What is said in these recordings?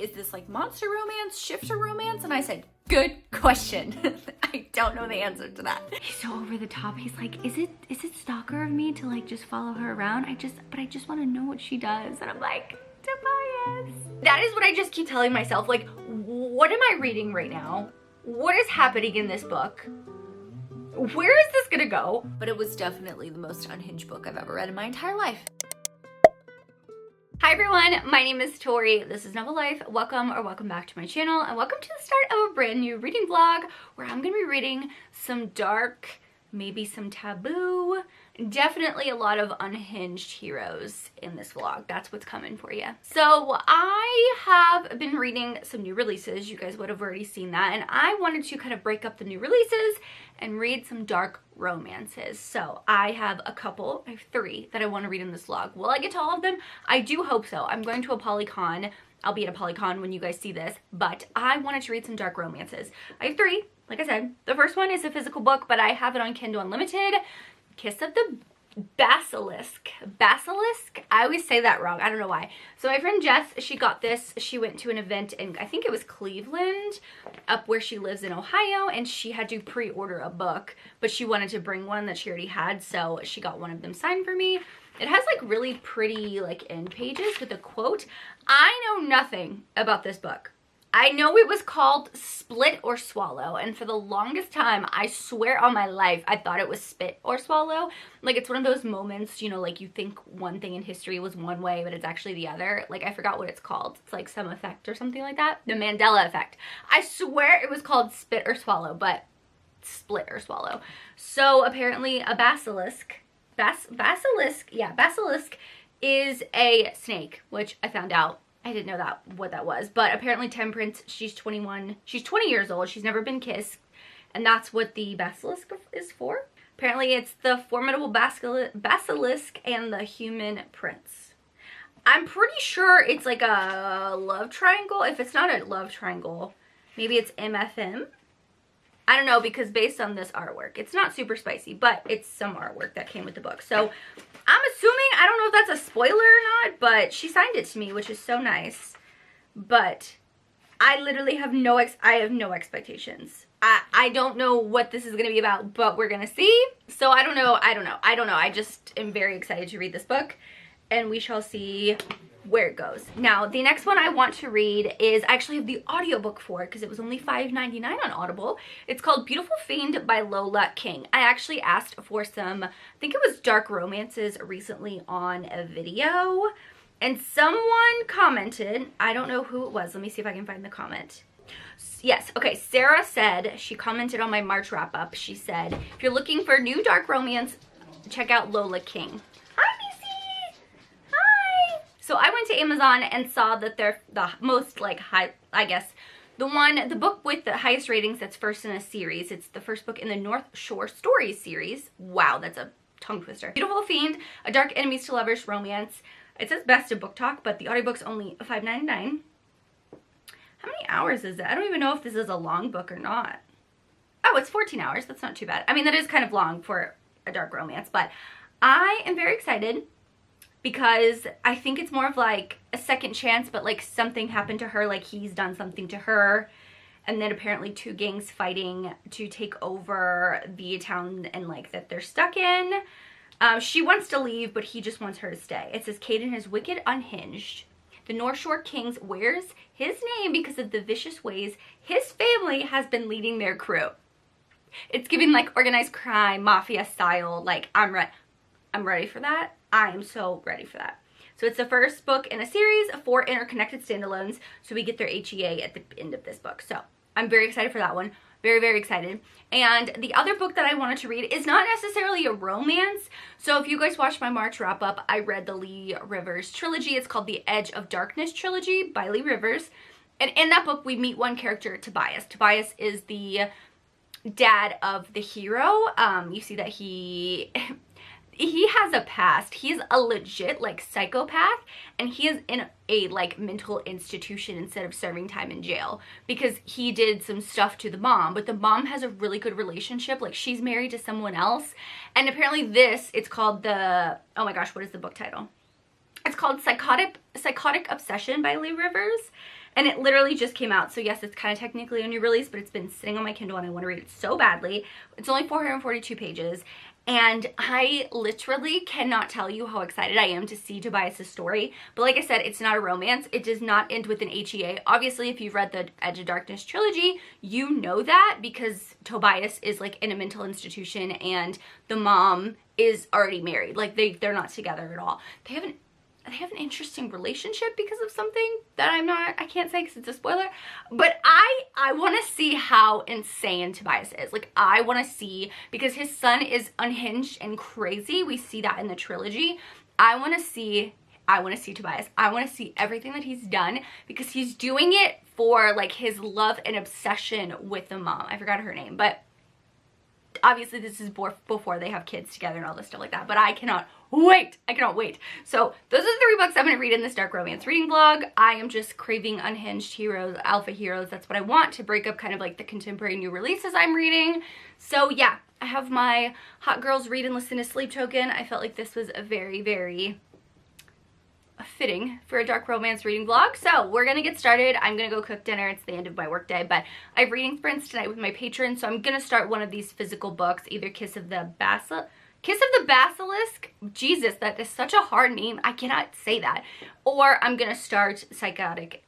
is this like monster romance, shifter romance? And I said, good question. I don't know the answer to that. He's so over the top. He's like, is it stalker of me to like just follow her around? But I just want to know what she does. And I'm like, Tobias. That is what I just keep telling myself. Like, what am I reading right now? What is happening in this book? Where is this gonna go? But it was definitely the most unhinged book I've ever read in my entire life. Hi everyone, my name is Tori. This is Novel Life. Welcome back to my channel, and welcome to the start of a brand new reading vlog where I'm gonna be reading some dark, maybe some taboo, definitely a lot of unhinged heroes in this vlog. That's what's coming for you. So I have been reading some new releases. You guys would have already seen that, and I wanted to kind of break up the new releases and read some dark romances. So I have three that I want to read in this vlog. Will I get to all of them? I do hope so. I'm going to a polycon. I'll be at a polycon when you guys see this, but I wanted to read some dark romances. I have three, like I said. The first one is a physical book, but I have it on Kindle Unlimited. Kiss of the Basilisk. Basilisk? I always say that wrong. I don't know why. So my friend Jess, she got this. She went to an event in, I think it was Cleveland, up where she lives in Ohio, and she had to pre-order a book, but she wanted to bring one that she already had, so she got one of them signed for me. It has like really pretty like end pages with a quote. I know nothing about this book. I know it was called Split or Swallow, and for the longest time, I swear on my life, I thought it was Spit or Swallow. Like, it's one of those moments, you know, like you think one thing in history was one way, but it's actually the other. Like, I forgot what it's called. It's like some effect or something like that. The Mandela effect. I swear it was called Spit or Swallow, but Split or Swallow. So apparently a basilisk, basilisk is a snake, which I found out. I didn't know what that was, but apparently Temperance, she's 21, she's 20 years old, she's never been kissed, and that's what the basilisk is for. Apparently it's the formidable basilisk and the human prince. I'm pretty sure it's like a love triangle. If it's not a love triangle, maybe it's MFM. I don't know, because based on this artwork, it's not super spicy, but it's some artwork that came with the book. So I'm assuming, I don't know if that's a spoiler or not, but she signed it to me, which is so nice. But I literally have no expectations. I don't know what this is going to be about, but we're going to see. So I don't know. I just am very excited to read this book, and we shall see where it goes. Now, the next one I want to read is, I actually have the audiobook for it because it was only $5.99 on Audible. It's called Beautiful Fiend by Lola King. I actually asked for some, I think it was dark romances recently on a video, and someone commented, I don't know who it was. Let me see if I can find the comment. Yes, okay, Sarah said, she commented on my March wrap up. She said, if you're looking for new dark romance, check out Lola King. So I went to Amazon and saw that they're the most like high, I guess, the book with the highest ratings that's first in a series. It's the first book in the North Shore Stories series. Wow, that's a tongue twister. Beautiful Fiend, a dark enemies to lovers romance. It says best of book talk, but the audiobook's only $5.99. How many hours is it? I don't even know if this is a long book or not. Oh, it's 14 hours. That's not too bad. I mean, that is kind of long for a dark romance, but I am very excited, because I think it's more of like a second chance, but like something happened to her, like he's done something to her, and then apparently two gangs fighting to take over the town and like that they're stuck in. She wants to leave, but he just wants her to stay. It says Caden is wicked unhinged. The North Shore Kings wears his name because of the vicious ways his family has been leading their crew. It's giving like organized crime, mafia style. Like, I'm ready for that. I am so ready for that. So it's the first book in a series of 4 interconnected standalones. So we get their HEA at the end of this book. So I'm very excited for that one. Very, very excited. And the other book that I wanted to read is not necessarily a romance. So if you guys watched my March wrap up, I read the Lee Rivers trilogy. It's called the Edge of Darkness trilogy by Lee Rivers. And in that book, we meet one character, Tobias. Tobias is the dad of the hero. You see that he has a past. He's a legit like psychopath, and he is in a like mental institution instead of serving time in jail because he did some stuff to the mom, but the mom has a really good relationship. Like, she's married to someone else, and apparently it's called the, oh my gosh, what is the book title? It's called Psychotic Obsession by Lee Rivers. And it literally just came out. So yes, it's kind of technically a new release, but it's been sitting on my Kindle and I want to read it so badly. It's only 442 pages. And I literally cannot tell you how excited I am to see Tobias's story. But like I said, it's not a romance. It does not end with an HEA. Obviously, if you've read the Edge of Darkness trilogy, you know that because Tobias is like in a mental institution and the mom is already married. Like they're not together at all. They have an interesting relationship because of something that I can't say because it's a spoiler, but I want to see how insane Tobias is. Like, I want to see, because his son is unhinged and crazy. We see that in the trilogy. I want to see Tobias. I want to see everything that he's done because he's doing it for like his love and obsession with the mom. I forgot her name, but obviously this is before they have kids together and all this stuff like that, but I cannot wait. I cannot wait. So those are the 3 books I'm going to read in this dark romance reading vlog. I am just craving unhinged heroes, alpha heroes. That's what I want to break up kind of like the contemporary new releases I'm reading. So yeah, I have my Hot Girls Read and Listen to Sleep token. I felt like this was a very, very fitting for a dark romance reading vlog. So we're gonna get started. I'm gonna go cook dinner. It's the end of my work day, but I have reading sprints tonight with my patrons, so I'm gonna start one of these physical books, either Kiss of the Basilisk. Jesus, that is such a hard name. I cannot say that. Or I'm gonna start Psychotic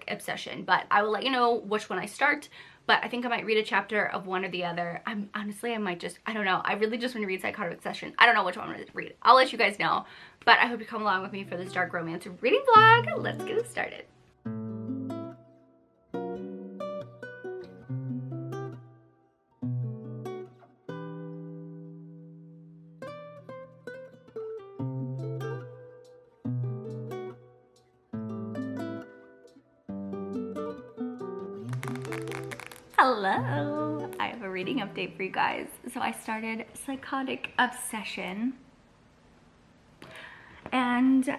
Obsession, but I will let you know which one I start. But I think I might read a chapter of one or the other. I don't know. I really just want to read Psychotic Obsession. I don't know which one I'm going to read. I'll let you guys know. But I hope you come along with me for this dark romance reading vlog. Let's get it started. Hello, I have a reading update for you guys. So I started Psychotic Obsession and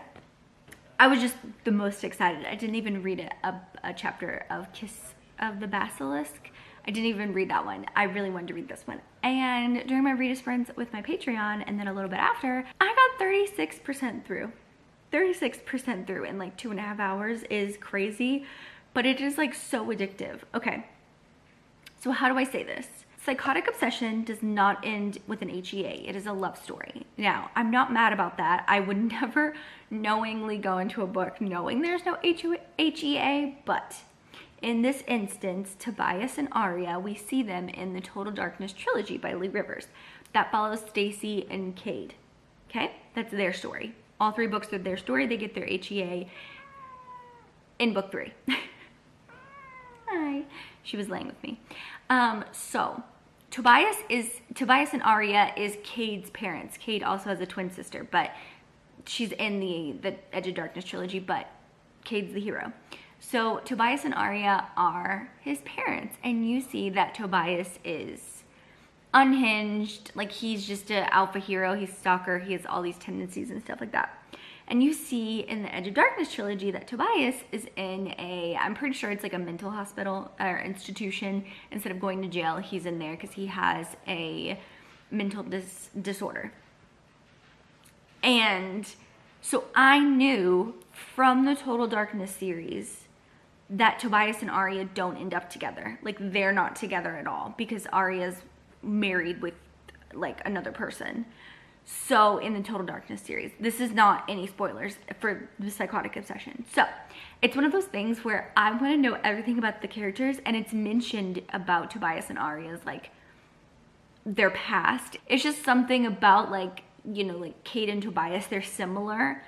I was just the most excited. I didn't even read a chapter of Kiss of the Basilisk. I didn't even read that one. I really wanted to read this one. And during my read sprints with my Patreon and then a little bit after, I got 36% through. 36% through in like 2.5 hours is crazy, but it is like so addictive. Okay. So how do I say this? Psychotic Obsession does not end with an HEA. It is a love story. Now, I'm not mad about that. I would never knowingly go into a book knowing there's no HEA, but in this instance, Tobias and Aria, we see them in the Total Darkness trilogy by Lee Rivers. That follows Stacy and Cade. Okay? That's their story. All 3 books are their story. They get their HEA in book 3. Hi. She was laying with me. So Tobias and Aria is Cade's parents. Cade also has a twin sister, but she's in the Edge of Darkness trilogy, but Cade's the hero. So Tobias and Aria are his parents, and you see that Tobias is unhinged, like he's just an alpha hero, he's a stalker, he has all these tendencies and stuff like that. And you see in the Edge of Darkness trilogy that Tobias is in I'm pretty sure it's like a mental hospital or institution. Instead of going to jail, he's in there because he has a mental disorder. And so I knew from the Total Darkness series that Tobias and Aria don't end up together. Like, they're not together at all because Aria's married with like another person. So in the Total Darkness series, this is not any spoilers for the Psychotic Obsession. So it's one of those things where I want to know everything about the characters, and it's mentioned about Tobias and Aria's like their past. It's just something about like, you know, like Cade and Tobias, they're similar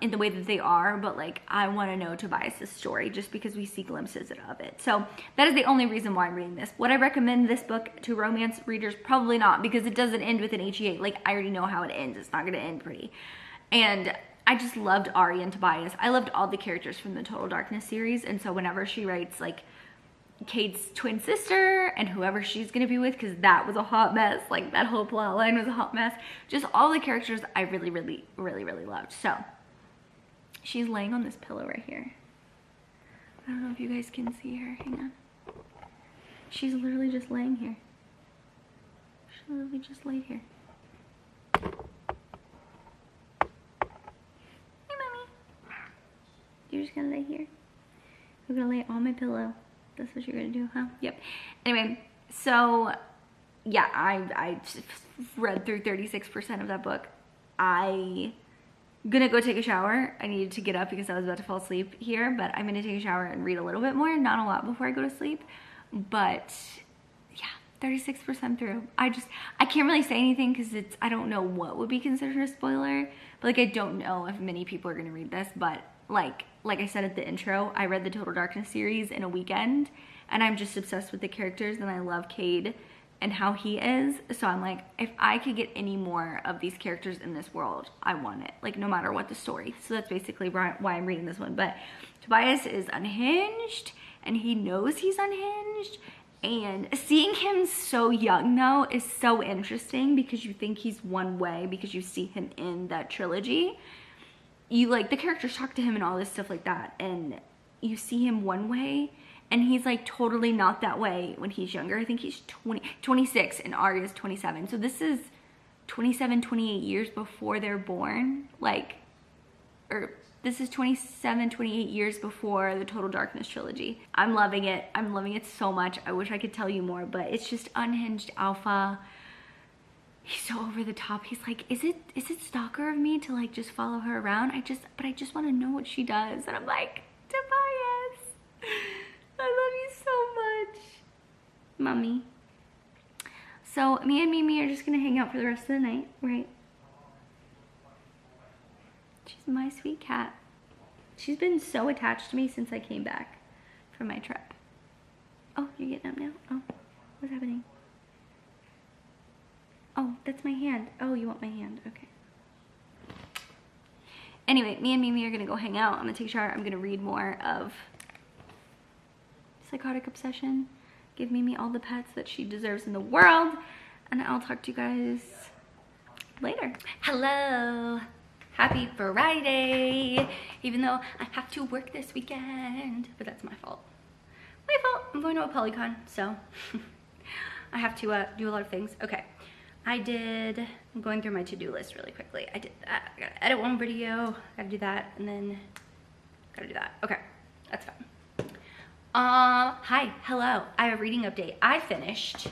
in the way that they are, but like I want to know Tobias's story just because we see glimpses of it. So that is the only reason why I'm reading this. Would I recommend this book to romance readers? Probably not, because it doesn't end with an HEA. Like, I already know how it ends. It's not going to end pretty. And I just loved Aria and Tobias. I loved all the characters from the Total Darkness series, and so whenever she writes like Cade's twin sister and whoever she's gonna be with, because that was a hot mess, like that whole plot line was a hot mess, just all the characters I really loved. So she's laying on this pillow right here. I don't know if you guys can see her. Hang on. She's literally just laying here. She literally just laid here. Hey, mommy. You're just gonna lay here. I'm gonna lay it on my pillow. That's what you're gonna do, huh? Yep. Anyway, so yeah, I read through 36% of that book. I'm gonna go take a shower. I needed to get up because I was about to fall asleep here, but I'm gonna take a shower and read a little bit more, not a lot before I go to sleep. But yeah, 36% through. I can't really say anything because I don't know what would be considered a spoiler, but like I don't know if many people are gonna read this, but like I said at the intro, I read the Total Darkness series in a weekend and I'm just obsessed with the characters and I love Cade and how he is. So I'm like, if I could get any more of these characters in this world, I want it, like no matter what the story. So that's basically why I'm reading this one. But Tobias is unhinged and he knows he's unhinged, and seeing him so young though is so interesting because you think he's one way because you see him in that trilogy. You like the characters talk to him and all this stuff like that, and you see him one way and he's like totally not that way when he's younger. I think he's 26 and Arya is 27. So this is 27, 28 years before they're born. Like, or this is 27, 28 years before the Total Darkness trilogy. I'm loving it. I'm loving it so much. I wish I could tell you more, but it's just unhinged alpha. He's so over the top. He's like, is it stalker of me to like just follow her around? But I just want to know what she does. And I'm like, Tobias, I love you so much, mommy. So me and Mimi are just gonna hang out for the rest of the night, right? She's my sweet cat. She's been so attached to me since I came back from my trip. Oh, you're getting up now? Oh, what's happening? Oh, that's my hand. Oh, you want my hand? Okay. Anyway, me and Mimi are gonna go hang out. I'm gonna take a shower. I'm gonna read more of Psychotic Obsession. Give Mimi all the pets that she deserves in the world. And I'll talk to you guys later. Hello. Happy Friday. Even though I have to work this weekend. But that's my fault. My fault. I'm going to a Polycon, so I have to do a lot of things. Okay. I'm going through my to-do list really quickly. I did that. I gotta edit one video. Gotta do that. And then gotta do that. Okay. That's fine. Hi. Hello. I have a reading update. I finished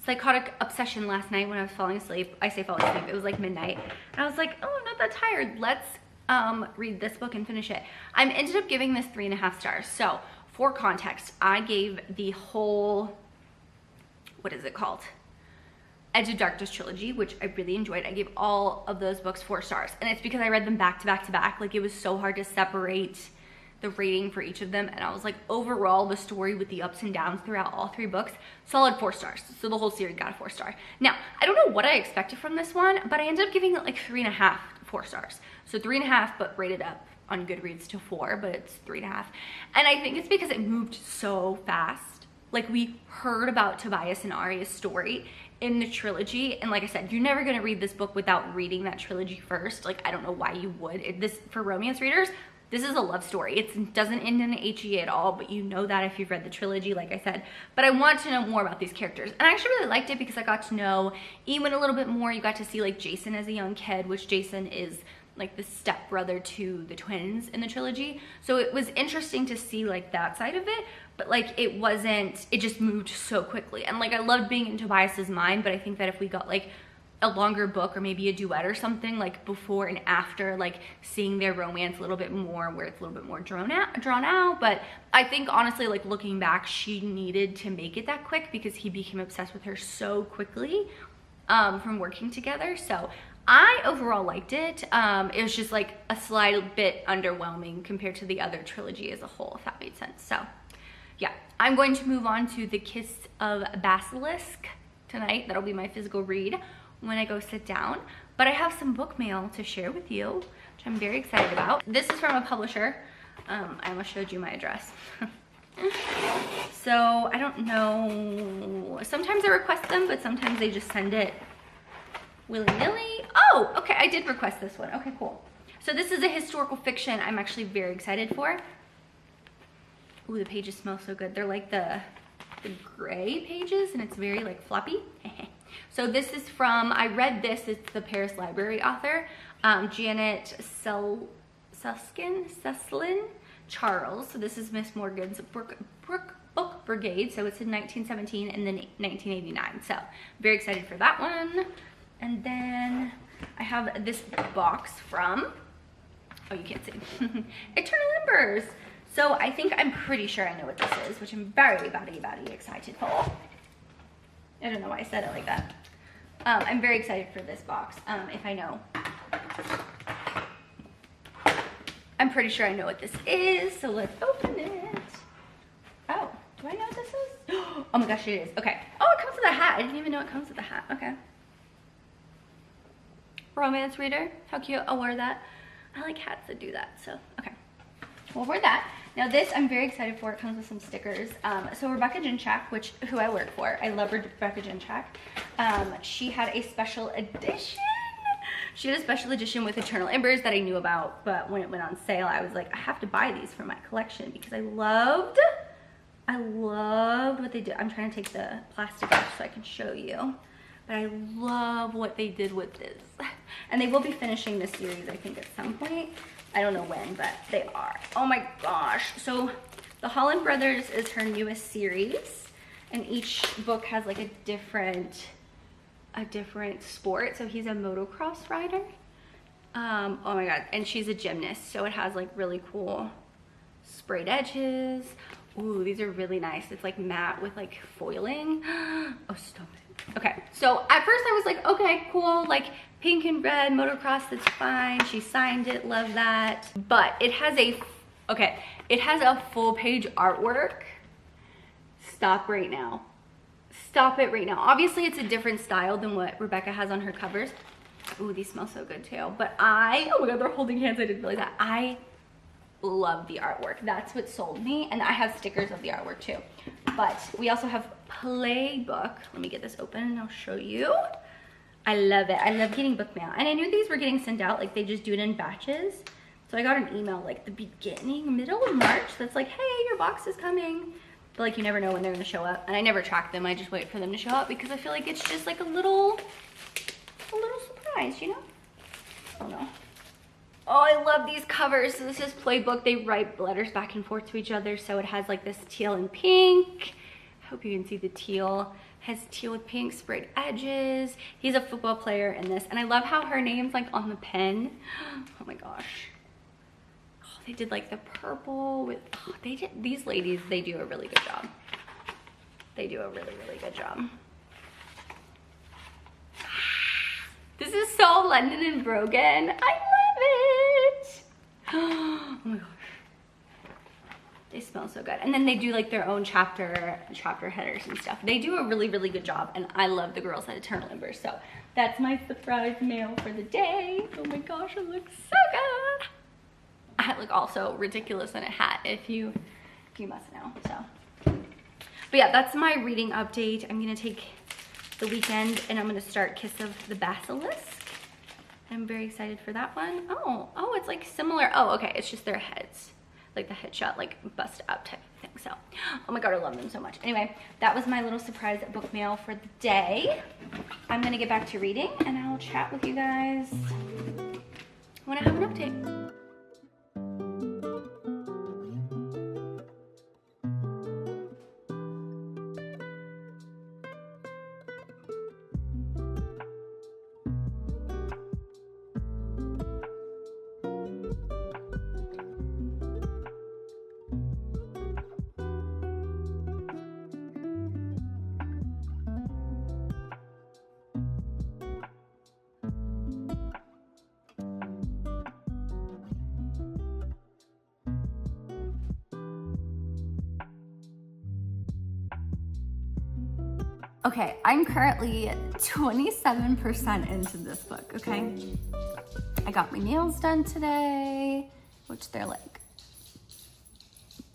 Psychotic Obsession last night when I was falling asleep. I say falling asleep. It was like midnight. And I was like, oh, I'm not that tired. Let's read this book and finish it. I ended up giving this 3.5 stars. So for context, I gave the whole, what is it called? Edge of Darkness trilogy, which I really enjoyed. I gave all of those books 4 stars. And it's because I read them back to back to back. Like it was so hard to separate the rating for each of them. And I was like, overall, the story with the ups and downs throughout all 3 books, solid 4 stars. So the whole series got a 4 star. Now, I don't know what I expected from this one, but I ended up giving it like 3.5, 4 stars. So 3.5, but rated up on Goodreads to 4, but it's 3.5. And I think it's because it moved so fast. Like we heard about Tobias and Arya's story in the trilogy, and like I said, you're never gonna read this book without reading that trilogy first. Like I don't know why you would. This for romance readers, this is a love story. It doesn't end in an HEA at all, but you know that if you've read the trilogy, like I said. But I want to know more about these characters, and I actually really liked it because I got to know Ewan a little bit more. You got to see like Jason as a young kid, which Jason is like the stepbrother to the twins in the trilogy. So it was interesting to see like that side of it, but like it just moved so quickly. And like I loved being in Tobias's mind, but I think that if we got like a longer book or maybe a duet or something, like before and after, like seeing their romance a little bit more, where it's a little bit more drawn out. But I think honestly, like looking back, she needed to make it that quick because he became obsessed with her so quickly from working together. So I overall liked it. It was just like a slight bit underwhelming compared to the other trilogy as a whole, if that made sense. So yeah, I'm going to move on to The Kiss of Basilisk tonight. That'll be my physical read when I go sit down. But I have some book mail to share with you, which I'm very excited about. This is from a publisher. I almost showed you my address. So I don't know. Sometimes I request them, but sometimes they just send it willy-nilly. Oh, okay, I did request this one. Okay, cool. So this is a historical fiction I'm actually very excited for. Ooh, the pages smell so good. They're like the gray pages, and it's very like floppy. So this is from, I read this, it's the Paris Library author, Janet Suslin. Charles. So this is Miss Morgan's book brigade. So it's in 1917 and then 1989. So very excited for that one. And then I have this box from, oh, you can't see, Eternal Embers. So I'm pretty sure I know what this is, which I'm very excited for. I don't know why I said it like that. I'm very excited for this box, if I know. I'm pretty sure I know what this is, so let's open it. Oh, do I know what this is? Oh my gosh, it is. Okay. Oh, it comes with a hat. I didn't even know it comes with a hat. Okay. Romance reader. How cute. I'll wear that. I like hats that do that, so okay. We'll wear that. Now this I'm very excited for. It comes with some stickers. So Rebecca Jinchak, who I work for, I love Rebecca Jinchak. She had a special edition. She had a special edition with Eternal Embers that I knew about, but when it went on sale, I was like, I have to buy these for my collection because I loved what they did. I'm trying to take the plastic off so I can show you, but I love what they did with this. And they will be finishing this series, I think, at some point. I don't know when, but they are. Oh my gosh. So the Holland Brothers is her newest series, and each book has like a different sport. So he's a motocross rider. Oh my god, and she's a gymnast, so it has like really cool sprayed edges. Ooh, these are really nice. It's like matte with like foiling. Oh, stop it. Okay, so at first I was like, okay, cool, like pink and red motocross, that's fine. She signed it, love that. But it has a full page artwork. Stop right now. Stop it right now. Obviously it's a different style than what Rebecca has on her covers. Ooh, these smell so good too. But oh my god, they're holding hands. I didn't realize that. I love the artwork. That's what sold me. And I have stickers of the artwork too. But we also have Playbook. Let me get this open and I'll show you. I love it. I love getting book mail. And I knew these were getting sent out. Like they just do it in batches. So I got an email like the middle of March that's like, hey, your box is coming. But like you never know when they're gonna show up. And I never track them. I just wait for them to show up because I feel like it's just like a little surprise, you know? Oh no. Oh, I love these covers. So this is Playbook. They write letters back and forth to each other. So it has like this teal and pink. I hope you can see the teal. It has teal with pink sprayed edges. He's a football player in this. And I love how her name's like on the pen. Oh my gosh. Oh, they did like the purple with, these ladies, they do a really good job. They do a really, really good job. This is so London and Brogan. I love it. Oh my gosh. They smell so good. And then they do like their own chapter headers and stuff. They do a really, really good job. And I love the girls at Eternal Embers. So that's my surprise mail for the day. Oh my gosh, it looks so good. I look also ridiculous in a hat if you must know. So, but yeah, that's my reading update. I'm gonna take the weekend and I'm gonna start Kiss of the Basilisk. I'm very excited for that one. Oh, it's like similar. Oh, okay, it's just their heads, like the headshot, like bust up type of thing. So, oh my god, I love them so much. Anyway, that was my little surprise book mail for the day. I'm gonna get back to reading and I'll chat with you guys when I have an update. Okay, I'm currently 27% into this book, okay? I got my nails done today, which they're like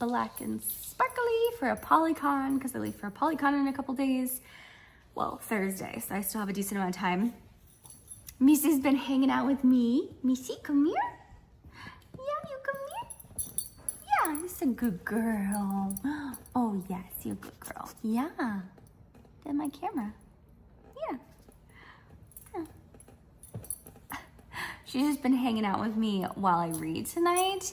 black and sparkly for a Polycon, because I leave for a Polycon in a couple days. Well, Thursday, so I still have a decent amount of time. Missy's been hanging out with me. Missy, come here. Yeah, you come here. Yeah, you're a good girl. Oh, yes, you're a good girl. Yeah. Then my camera. Yeah. She's just been hanging out with me while I read tonight.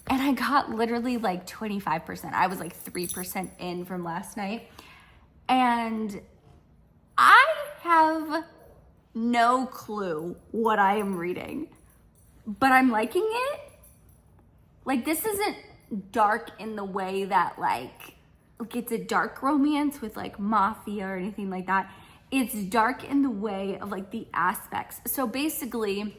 and I got literally like 25%. I was like 3% in from last night. And I have no clue what I am reading, but I'm liking it. Like, this isn't dark in the way that like it's a dark romance with like mafia or anything like that. It's dark in the way of like the aspects. So basically,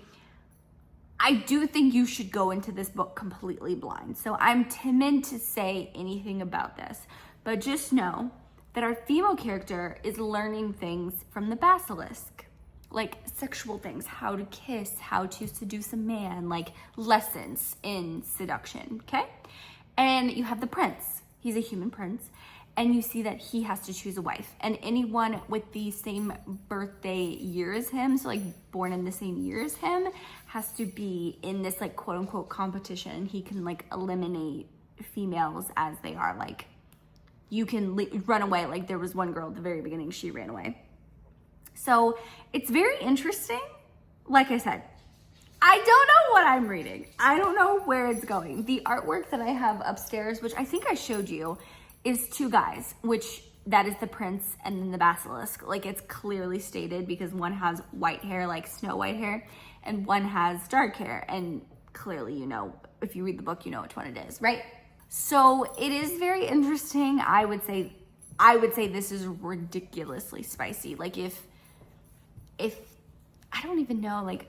I do think you should go into this book completely blind. So I'm timid to say anything about this, but just know that our female character is learning things from the Basilisk, like sexual things, how to kiss, how to seduce a man, like lessons in seduction, okay? And you have the prince. He's a human prince. And you see that he has to choose a wife. And anyone with the same birthday year as him, so like born in the same year as him, has to be in this like quote unquote competition. He can like eliminate females as they are. Like, you can run away. Like, there was one girl at the very beginning, she ran away. So it's very interesting. Like I said, I don't know what I'm reading. I don't know where it's going. The artwork that I have upstairs, which I think I showed you, is two guys, which that is the prince and then the basilisk. Like, it's clearly stated because one has white hair, like Snow White hair, and one has dark hair. And clearly, you know, if you read the book, you know which one it is, right? So it is very interesting. I would say this is ridiculously spicy. Like, if I don't even know, like,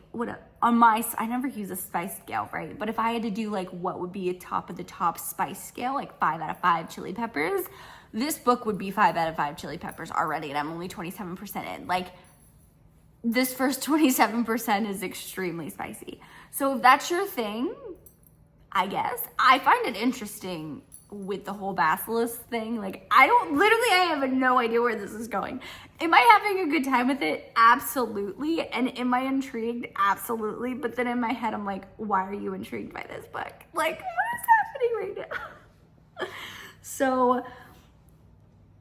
I never use a spice scale, right? But if I had to do like what would be a top of the top spice scale, like 5 out of 5 chili peppers, this book would be 5 out of 5 chili peppers already, and I'm only 27% in. Like, this first 27% is extremely spicy. So if that's your thing, I guess. I find it interesting with the whole basilisk thing. Like, I have no idea where this is going. Am I having a good time with it? Absolutely. And am I intrigued? Absolutely. But then in my head, I'm like, why are you intrigued by this book? Like, what is happening right now? So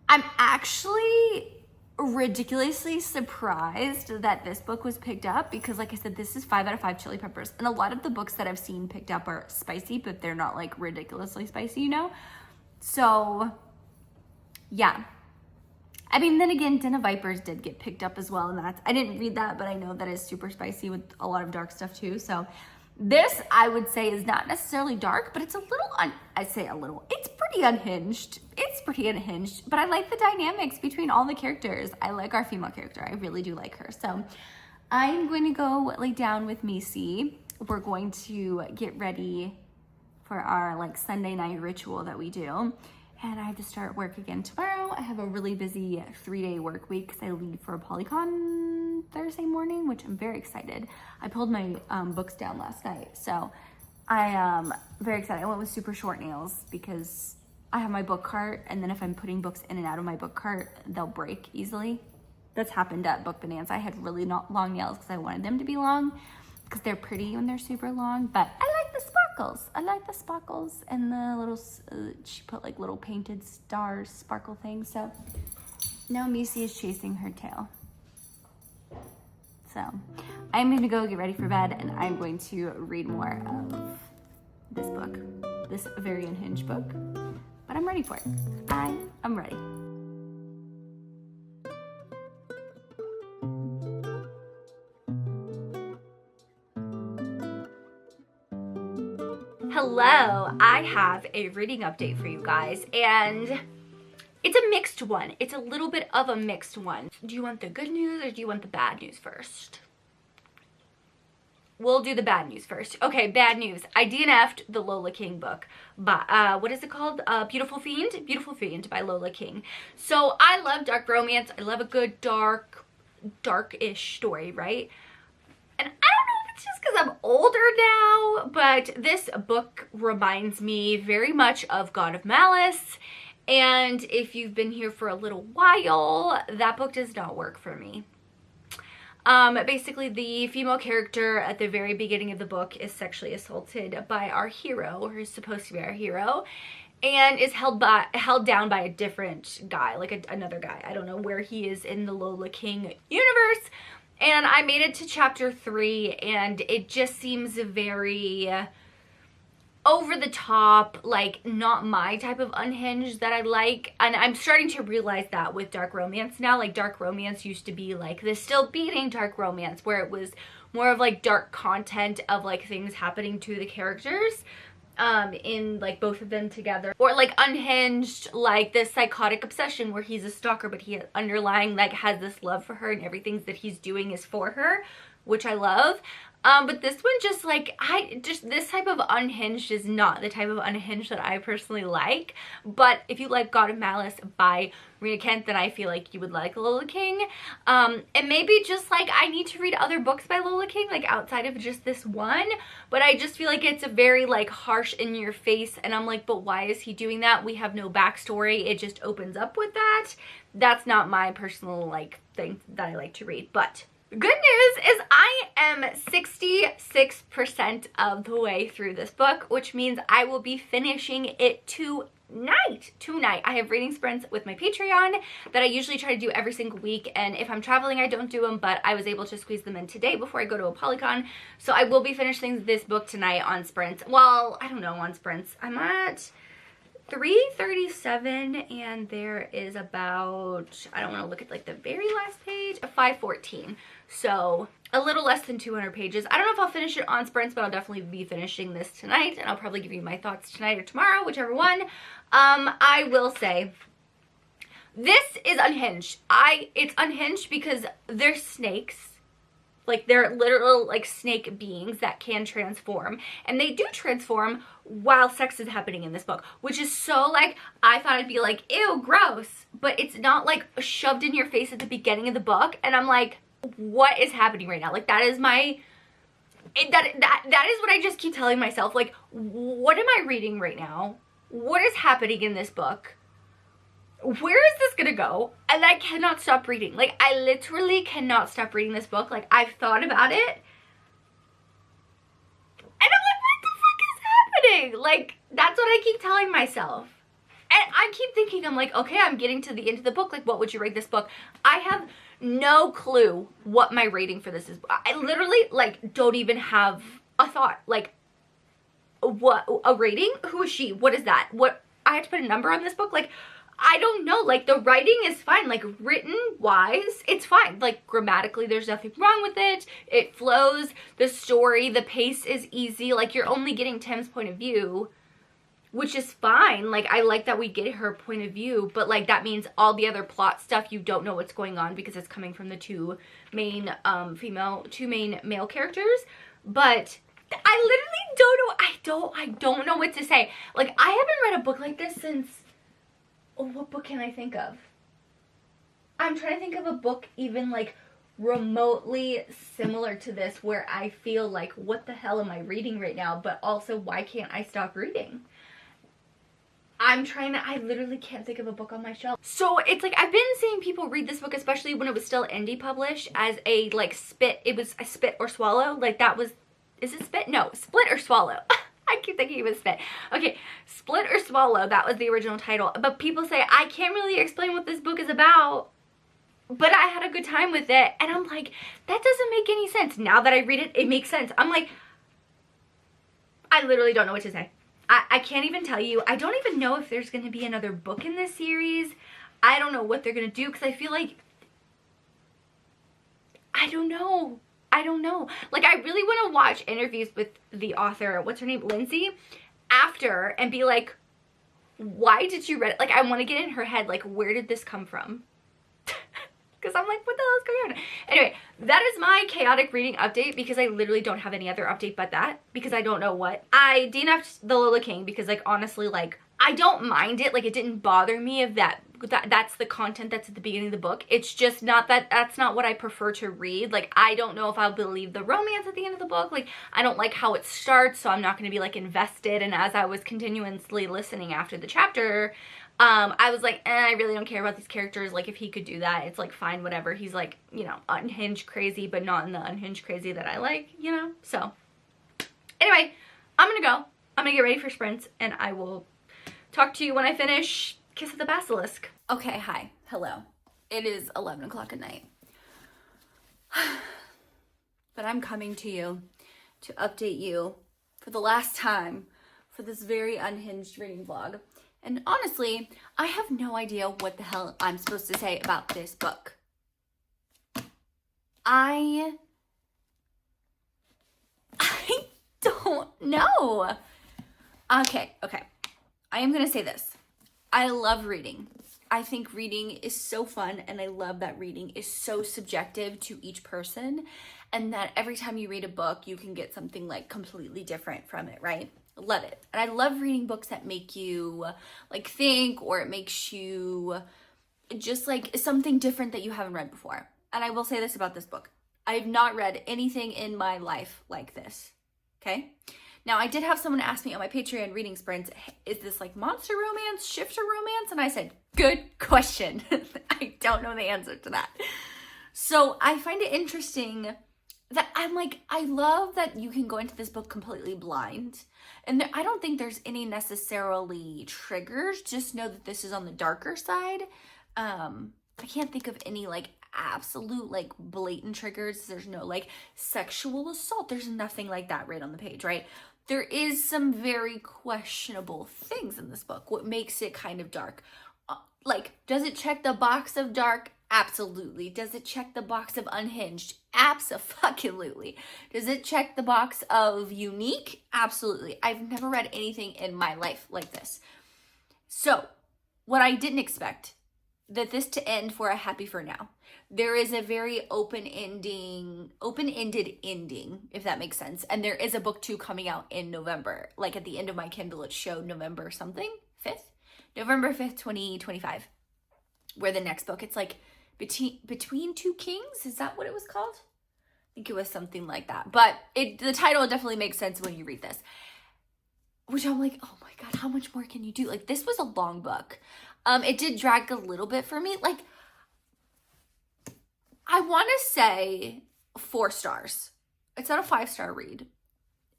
I'm actually ridiculously surprised that this book was picked up because, like I said, this is 5 out of 5 chili peppers. And a lot of the books that I've seen picked up are spicy, but they're not like ridiculously spicy, you know? So yeah. I mean, then again, Den of Vipers did get picked up as well. And I didn't read that, but I know that is super spicy with a lot of dark stuff too. So this, I would say, is not necessarily dark, but it's it's pretty unhinged. But I like the dynamics between all the characters. I like our female character. I really do like her. So I'm going to go lay down with Macy. We're going to get ready for our like Sunday night ritual that we do. And I have to start work again tomorrow. I have a really busy 3-day work week because I leave for Polycon Thursday morning, which I'm very excited. I pulled my books down last night, so I am very excited. I went with super short nails because I have my book cart, and then if I'm putting books in and out of my book cart, they'll break easily. That's happened at Book Bonanza. I had really long nails because I wanted them to be long because they're pretty when they're super long, but I like the sparkles. I like the sparkles and the little, she put like little painted stars, sparkle things. So now Missy is chasing her tail. So I'm gonna go get ready for bed and I'm going to read more of this book, this very unhinged book, but I'm ready for it. I'm ready. Hello, I have a reading update for you guys, and it's a mixed one. It's a little bit of a mixed one. Do you want the good news or do you want the bad news first? We'll do the bad news first. Okay, bad news. I DNF'd the Lola King book. But what is it called? Beautiful Fiend? Beautiful Fiend by Lola King. So I love dark romance. I love a good dark-ish story, right? And I don't know if it's just because I'm older now, but this book reminds me very much of God of Malice. And if you've been here for a little while, that book does not work for me. Basically, the female character at the very beginning of the book is sexually assaulted by our hero, who's supposed to be our hero, and is held down by a different guy, like another guy. I don't know where he is in the Lola King universe. And I made it to chapter 3, and it just seems very over the top, like not my type of unhinged that I like. And I'm starting to realize that with dark romance now. Like dark romance used to be like this still beating dark romance where it was more of like dark content of like things happening to the characters in like both of them together, or like unhinged, like this psychotic obsession where he's a stalker but he underlying like has this love for her and everything that he's doing is for her, which I love. But this one just like, this type of unhinged is not the type of unhinged that I personally like. But if you like God of Malice by Rena Kent, then I feel like you would like Lola King. And maybe just like I need to read other books by Lola King, like outside of just this one. But I just feel like it's a very like harsh in your face, and I'm like, but why is he doing that? We have no backstory. It just opens up with that. That's not my personal like thing that I like to read. But good news is I am 66% of the way through this book, which means I will be finishing it tonight. I have reading sprints with my Patreon that I usually try to do every single week, and if I'm traveling I don't do them, but I was able to squeeze them in today before I go to a Polycon. So I will be finishing this book tonight on sprints. Well, I don't know on sprints. I'm at 337 and there is about, I don't want to look at like the very last page, a 514. So a little less than 200 pages. I don't know if I'll finish it on sprints, but I'll definitely be finishing this tonight, and I'll probably give you my thoughts tonight or tomorrow, whichever one. I will say this is unhinged. It's unhinged because they're snakes. Like they're literal like snake beings that can transform, and they do transform while sex is happening in this book, which is so like, I thought it'd be like, ew, gross, but it's not like shoved in your face at the beginning of the book, and I'm like, what is happening right now? Like that is my, that is what I just keep telling myself, like, what am I reading right now? What is happening in this book? Where is this gonna go? And I cannot stop reading. Like, I literally cannot stop reading this book. Like, I've thought about it, and I'm like, what the fuck is happening? Like, that's what I keep telling myself. And I keep thinking, I'm like, okay, I'm getting to the end of the book. Like, what would you rate this book? I have no clue what my rating for this is. I literally, like, don't even have a thought. Like, what, a rating? Who is she? What is that? What, I have to put a number on this book? Like, I don't know. Like, the writing is fine. Like, written wise, it's fine. Like, grammatically, there's nothing wrong with it. It flows. The story, the pace is easy. Like, you're only getting Tim's point of view, which is fine. Like, I like that we get her point of view, but like that means all the other plot stuff, you don't know what's going on because it's coming from the two main male characters. But I literally don't know. I don't know what to say. Like, I haven't read a book like this since, oh, what book can I think of? I'm trying to think of a book even like remotely similar to this where I feel like, what the hell am I reading right now? But also, why can't I stop reading? I literally can't think of a book on my shelf. So it's like, I've been seeing people read this book, especially when it was still indie published, as a like it was a spit or swallow. Like that was, is it spit? No, split or swallow. I keep thinking it was spit. Okay, Split or Swallow, that was the original title. But people say, I can't really explain what this book is about, but I had a good time with it. And I'm like, that doesn't make any sense. Now that I read it, it makes sense. I'm like, I literally don't know what to say. I can't even tell you. I don't even know if there's going to be another book in this series. I don't know what they're going to do, because I feel like, I don't know. Like, I really want to watch interviews with the author, what's her name, Lindsay, after, and be like, why did you read it? Like, I want to get in her head, like, where did this come from? Because I'm like, what the hell is going on? Anyway, that is my chaotic reading update, because I literally don't have any other update but that, because I don't know what. I DNF'd the Lola King because, like, honestly, like, I don't mind it. Like, it didn't bother me if that's the content that's at the beginning of the book. It's just not that's not what I prefer to read. Like, I don't know if I'll believe the romance at the end of the book. Like, I don't like how it starts, so I'm not going to be, like, invested. And as I was continuously listening after the chapter, I was like, I really don't care about these characters. Like, if he could do that, it's like, fine, whatever. He's like, you know, unhinged crazy, but not in the unhinged crazy that I like, you know? So, anyway, I'm gonna go. I'm gonna get ready for sprints, and I will talk to you when I finish Kiss of the Basilisk. Okay, hi. Hello. It is 11 o'clock at night. But I'm coming to you to update you for the last time for this very unhinged reading vlog. And honestly, I have no idea what the hell I'm supposed to say about this book. I don't know. Okay. I am gonna say this. I love reading. I think reading is so fun, and I love that reading is so subjective to each person, and that every time you read a book, you can get something like completely different from it, right? Love it. And I love reading books that make you like think, or it makes you just like something different that you haven't read before. And I will say this about this book. I have not read anything in my life like this, okay? Now, I did have someone ask me on my Patreon reading sprints, is this like monster romance, shifter romance? And I said, good question. I don't know the answer to that. So I find it interesting that I'm like, I love that you can go into this book completely blind. And I don't think there's any necessarily triggers. Just know that this is on the darker side. I can't think of any like absolute like blatant triggers. There's no like sexual assault. There's nothing like that right on the page, right? There is some very questionable things in this book, what makes it kind of dark. Like, does it check the box of dark? Absolutely. Does it check the box of unhinged? Abso-fucking-lutely. Does it check the box of unique? Absolutely. I've never read anything in my life like this. So, what I didn't expect, that this to end for a happy for now. There is a very open-ended ending, if that makes sense. And there is a book 2 coming out in November. Like at the end of my Kindle, it showed November something, 5th? November 5th, 2025. Where the next book, it's like Between Two Kings? Is that what it was called? I think it was something like that. But the title definitely makes sense when you read this. Which I'm like, oh my God, how much more can you do? Like, this was a long book. It did drag a little bit for me. Like, I want to say 4 stars. It's not a 5-star read.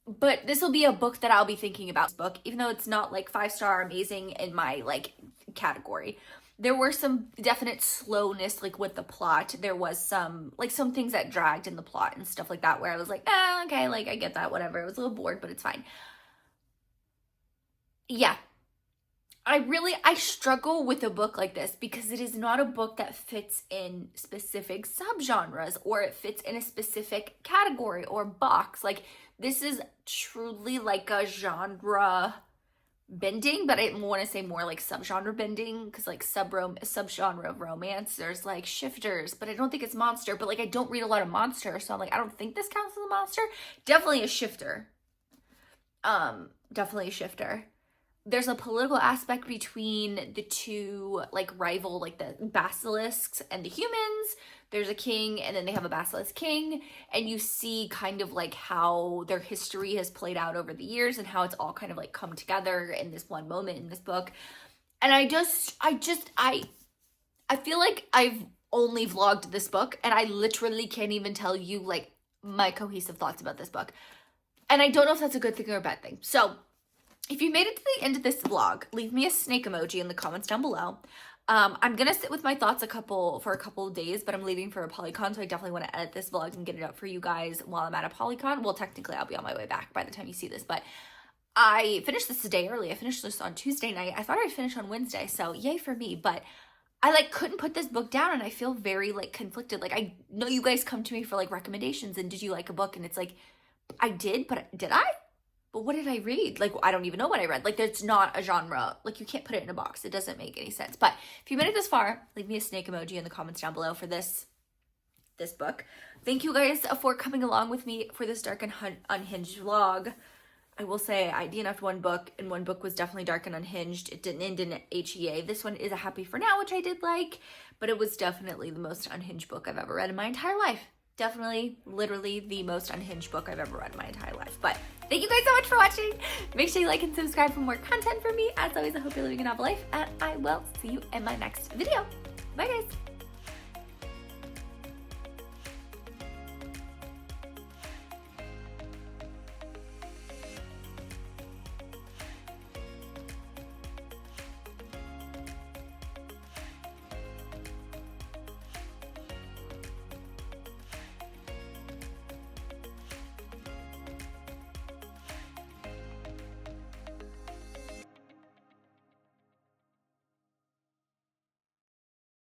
But this will be a book that I'll be thinking about this book, even though it's not like 5-star amazing in my like category. There were some definite slowness like with the plot. There was some things that dragged in the plot and stuff like that where I was like, okay, like I get that, whatever. I was a little bored, but it's fine. Yeah. I struggle with a book like this because it is not a book that fits in specific subgenres or it fits in a specific category or box. Like, this is truly like a genre bending, but I want to say more like subgenre bending because like subgenre of romance, there's like shifters, but I don't think it's monster. But like, I don't read a lot of monster, so I'm like, I don't think this counts as a monster. Definitely a shifter. Definitely a shifter. There's a political aspect between the two like rival, like the basilisks and the humans. There's a king and then they have a basilisk king, and you see kind of like how their history has played out over the years and how it's all kind of like come together in this one moment in this book. And I feel like I've only vlogged this book and I literally can't even tell you like my cohesive thoughts about this book. And I don't know if that's a good thing or a bad thing. So if you made it to the end of this vlog, leave me a snake emoji in the comments down below. I'm going to sit with my thoughts for a couple of days, but I'm leaving for a Polycon, so I definitely want to edit this vlog and get it up for you guys while I'm at a Polycon. Well, technically, I'll be on my way back by the time you see this, but I finished this a day early. I finished this on Tuesday night. I thought I'd finish on Wednesday, so yay for me, but I like couldn't put this book down, and I feel very like conflicted. Like, I know you guys come to me for like recommendations and did you like a book, and it's like, I did, but did I? But what did I read? Like, I don't even know what I read. Like, there's not a genre. Like, you can't put it in a box. It doesn't make any sense. But if you made it this far, leave me a snake emoji in the comments down below for this book. Thank you guys for coming along with me for this dark and unhinged vlog. I will say I DNF'd one book, and one book was definitely dark and unhinged. It didn't end in HEA. This one is a happy for now, which I did like, but it was definitely the most unhinged book I've ever read in my entire life. Definitely, literally the most unhinged book I've ever read in my entire life. But thank you guys so much for watching. Make sure you like and subscribe for more content from me. As always, I hope you're living a novel life, and I will see you in my next video. Bye, guys.